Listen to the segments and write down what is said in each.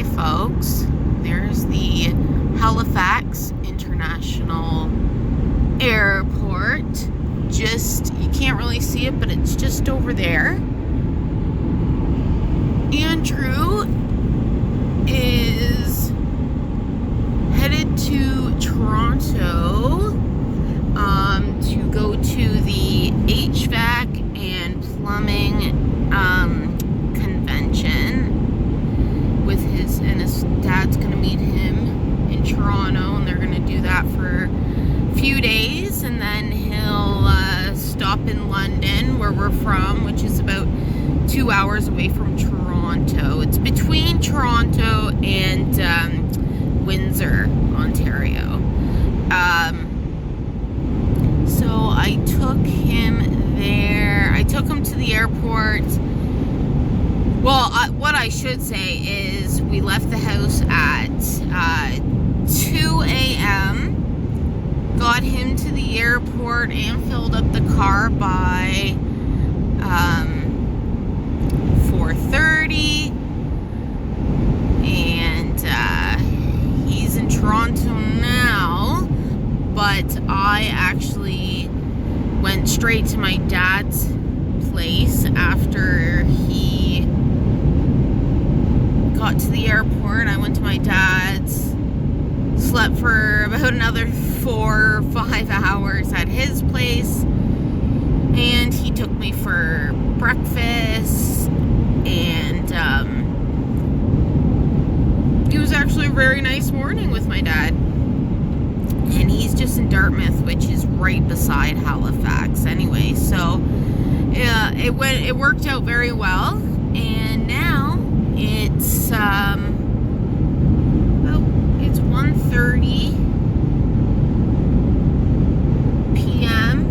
Hi folks, there's the Halifax International Airport. You can't really see it, but it's just over there. Andrew is headed to Toronto to go to the HVAC and plumbing convention with his dad's going to meet him in Toronto, and they're going to do that for a few days, and then he'll stop in London, where we're from, which is about 2 hours away from Toronto. It's between Toronto and Windsor, Ontario. So I took him there. I took him to the airport. Well, what I should say is we left the house at 2 a.m., got him to the airport and filled up the car by 4:30, and he's in Toronto now, but I actually went straight to my dad's place after he got to the airport. I went to my dad's, slept for about another 4 or 5 hours at his place, and he took me for breakfast, and it was actually a very nice morning with my dad. And he's just in Dartmouth, which is right beside Halifax anyway, so yeah, it worked out very well. And now it's 1:30 p.m.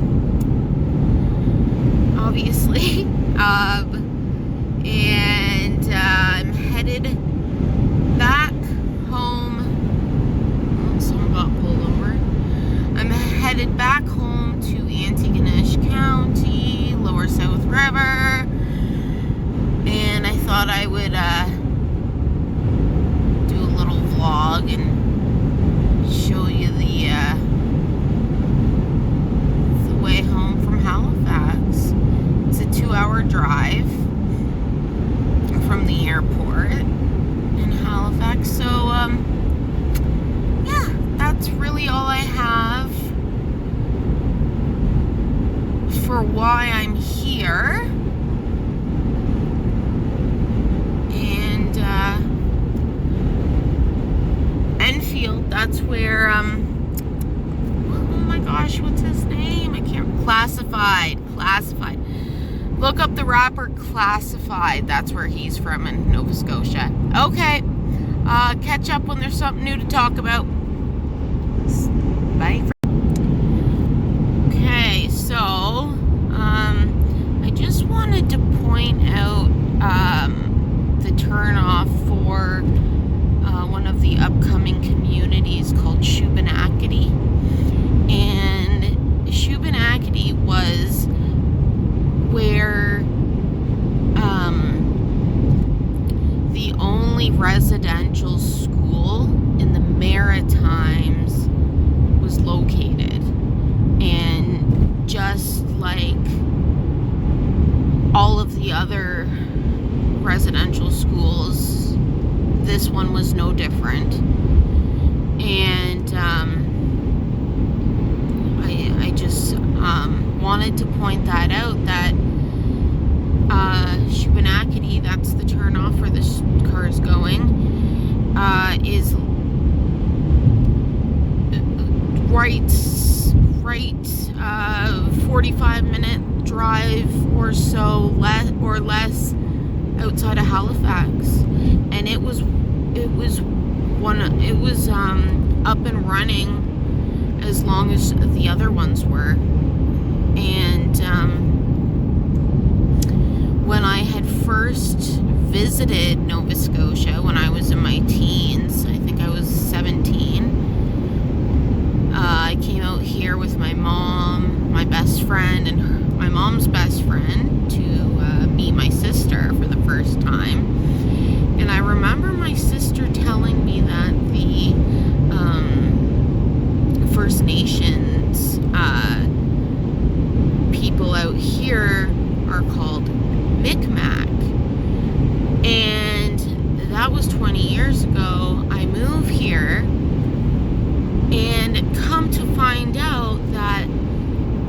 obviously, and I'm headed back home. Oh, someone got pulled over. I'm headed back home to Antigonish County, Lower South River, and I thought I would do a little vlog and show you the way home from Halifax. It's a 2-hour drive from the airport in Halifax, so yeah, that's really all I have for why I'm here. And Enfield, that's where oh my gosh, what's his name? I can't. Classified. Look up the rapper Classified. That's where he's from, in Nova Scotia. Okay, catch up when there's something new to talk about. Bye. Okay, so I just wanted to point out the turnoff for one of the upcoming communities called Shubenacadie. And Shubenacadie was where the only residential school in the Maritimes was located. And just like all of the other residential schools, this one was no different. And I just wanted to point that out, that Shubenacadie, that's the turn off where this car is going, is right 45-minute drive or so, less outside of Halifax. And it was up and running as long as the other ones were. And when I had first visited Nova Scotia when I was in my teens, I think I was 17, I came out here with my mom, my best friend, and my mom's best friend to meet my sister for the first time. And I remember remember my sister telling me that the First Nations people out here are called Micmac. And that was 20 years ago. I moved here and come to find out that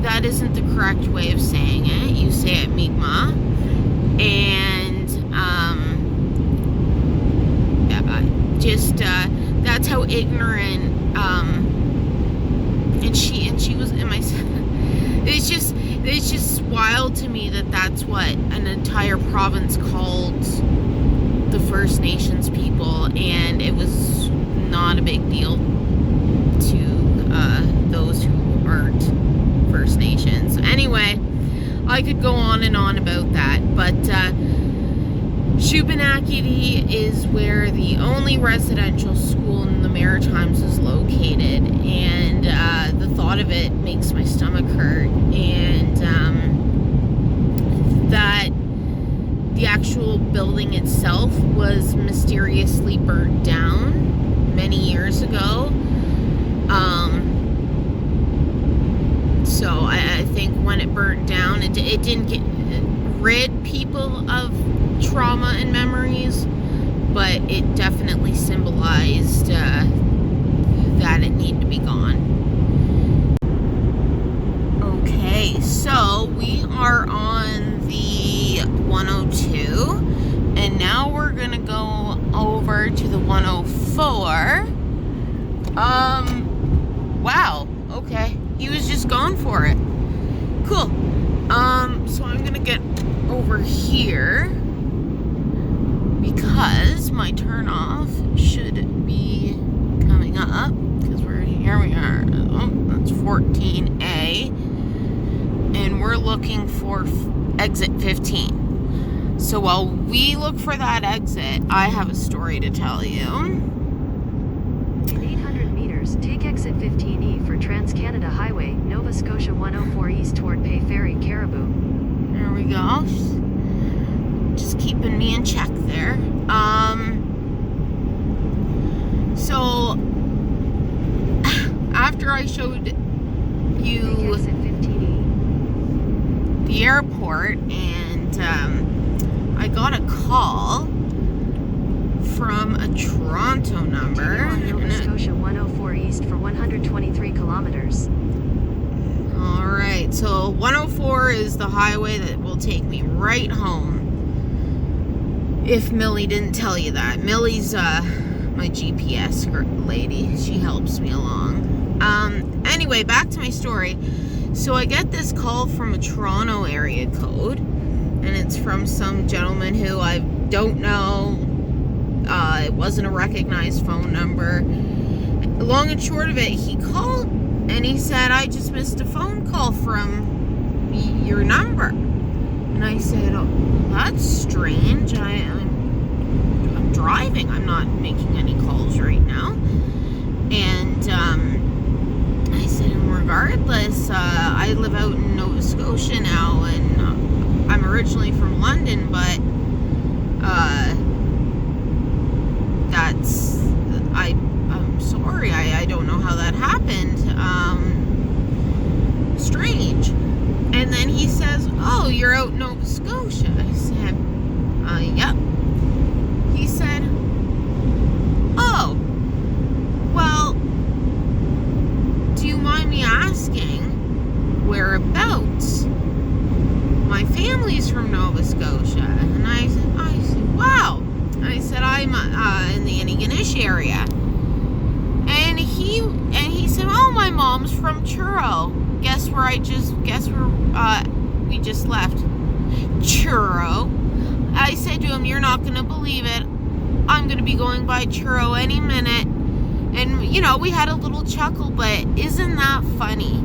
that isn't the correct way of saying it. You say it Mi'kmaq. And that's how ignorant and she was, and my it's just wild to me that that's what an entire province called the First Nations people, and it was not a big deal to those who aren't First Nations. Anyway, I could go on and on about that, but Shubenacadie is where the only residential school in the Maritimes is located, and the thought of it makes my stomach hurt. And that the actual building itself was mysteriously burnt down many years ago. So I think when it burnt down, it didn't get rid people of trauma and memories, but it definitely symbolized that it needed to be gone. Okay, so we are on the 102, and now we're gonna go over to the 104. Wow, okay, he was just going for it. Cool. So I'm gonna get over here because my turn off should be coming up, because here we are. Oh, that's 14A, and we're looking for exit 15. So while we look for that exit, I have a story to tell you. In 800 meters, take exit 15E for Trans-Canada Highway, Nova Scotia 104 east toward Pay Ferry, Caribou. There we go. Just keeping me in check there. So after I showed you the airport, and I got a call from a Toronto number. Nova Scotia 104 east for 123 kilometers. Alright, so 104 is the highway that will take me right home. If Millie didn't tell you that. Millie's my GPS lady. She helps me along. Anyway, back to my story. So I get this call from a Toronto area code, and it's from some gentleman who I don't know. It wasn't a recognized phone number. Long and short of it, he called and he said, I just missed a phone call from your number. And I said, oh, that's strange. I'm driving. I'm not making any calls right now. And I said, regardless, I live out in Nova Scotia now, and I'm originally from London, but I'm sorry, I don't know how that happened. Strange. And then he says, oh, you're out in Nova Scotia. I said, yep. He said, oh, well, do you mind me asking whereabouts? My family's from Nova Scotia. And I said, wow. I said, I'm in the Antigonish area. And he said, oh, my mom's from Truro. Guess where we just left? Truro. I said to him, you're not going to believe it. I'm going to be going by Truro any minute. And, we had a little chuckle, but isn't that funny?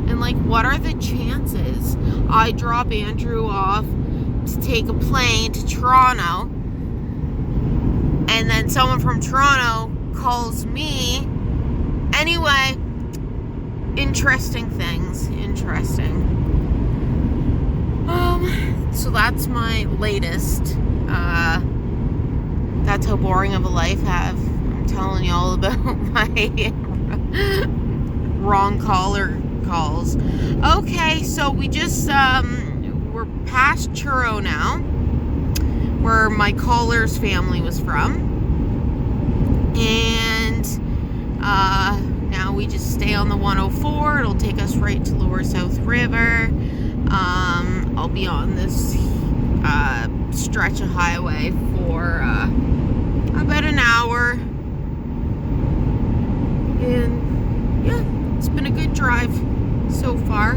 And, what are the chances I drop Andrew off to take a plane to Toronto, and then someone from Toronto calls me? Anyway, interesting things. Interesting. So that's my latest. that's how boring of a life I have. I'm telling you all about my wrong caller calls. Okay, so we just we're past Churro now, where my caller's family was from, and now we just stay on the 104. It'll take us right to Lower South River. I'll be on this stretch of highway for about an hour, and yeah, it's been a good drive so far,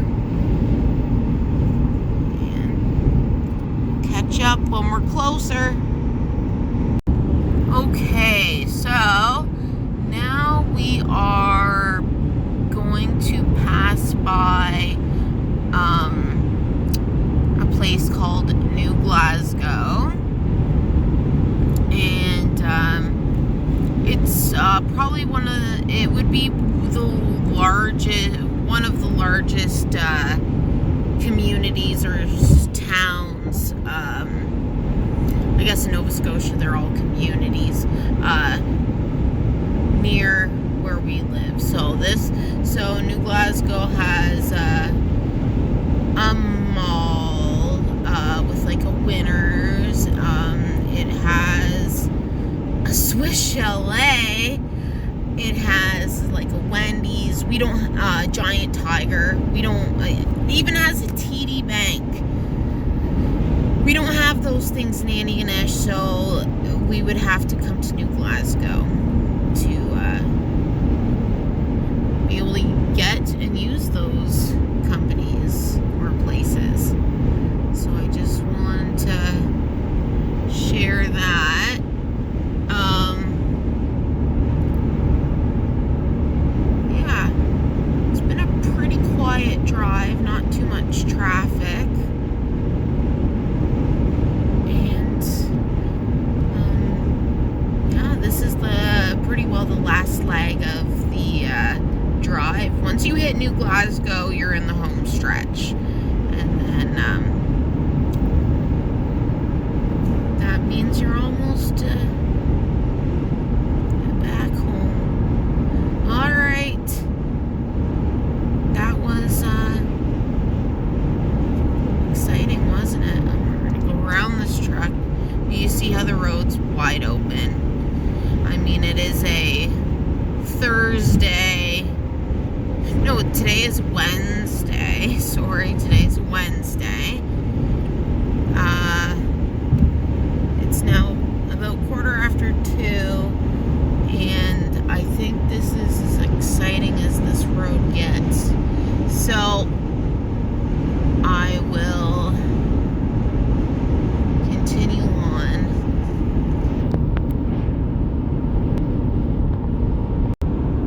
and catch up when we're closer. Okay, so now we are going to pass by a place called New Glasgow, and it's probably one of the largest communities or towns. I guess in Nova Scotia they're all communities near where we live. So New Glasgow has a mall with like a Winners. It has a Swiss Chalet. It has like a Wendy's. We don't Giant Tiger. We don't even has a TD Bank. We don't have those things in Antigonish, so we would have to come to New Glasgow to be able to get and use those companies or places. So I just wanted to share that. Yeah, it's been a pretty quiet drive, not too much traffic. This is pretty well the last leg of the drive. Once you hit New Glasgow, you're in the home stretch, and then that means you're almost back home. All right, that was exciting, wasn't it? We're gonna go around this truck. You see how the road's wide open. I mean, it is a Thursday. No, today is Wednesday. Sorry, today's Wednesday. It's now about 2:15, and I think this is as exciting as this road gets. So I will continue on.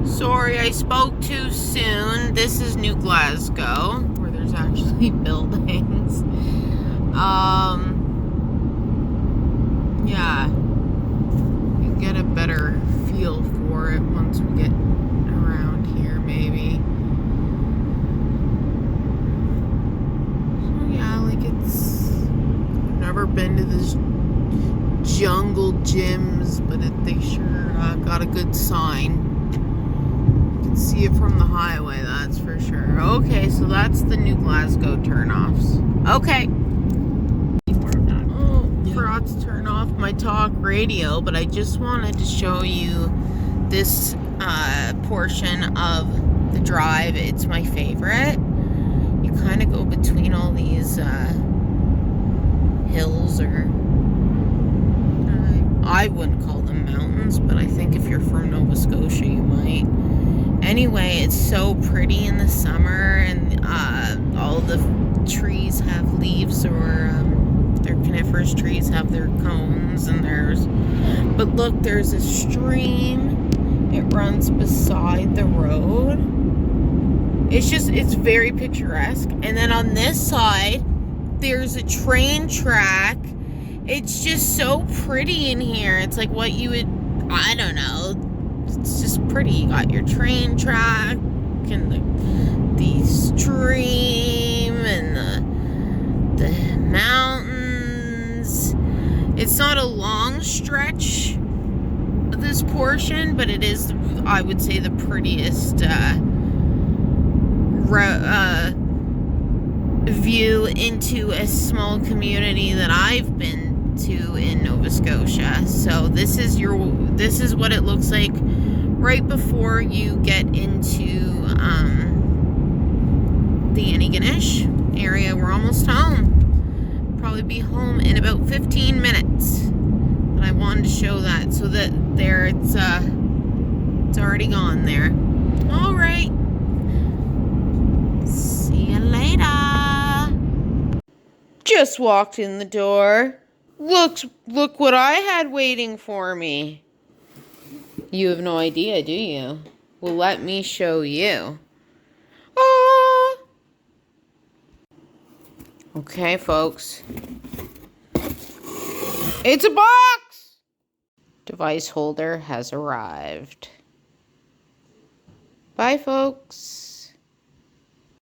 Sorry, I spoke too soon. This is New Glasgow, where there's actually buildings. Yeah, you get a better feel for it once we get around here, maybe. So yeah, like I've never been to this jungle gyms, but they sure got a good sign. See it from the highway, that's for sure. Okay, so that's the New Glasgow turnoffs. Okay. Oh, forgot to turn off my talk radio, but I just wanted to show you this portion of the drive. It's my favorite. You kind of go between all these hills, or I wouldn't call them mountains, but I think if you're from Nova Scotia, you might. Anyway, it's so pretty in the summer, and all the trees have leaves, or their coniferous trees have their cones, and but look, there's a stream. It runs beside the road. It's very picturesque. And then on this side, there's a train track. It's just so pretty in here. It's like what you would, I don't know. It's just pretty. You got your train track and the stream and the mountains. It's not a long stretch this portion, but it is, I would say, the prettiest view into a small community that I've been to in Nova Scotia. So this is what it looks like right before you get into the Antigonish area. We're almost home. Probably be home in about 15 minutes. But I wanted to show that so that there it's already gone there. All right. See you later. Just walked in the door. Look what I had waiting for me. You have no idea, do you? Well, let me show you. Ah. Okay, folks. It's a box! Device holder has arrived. Bye, folks.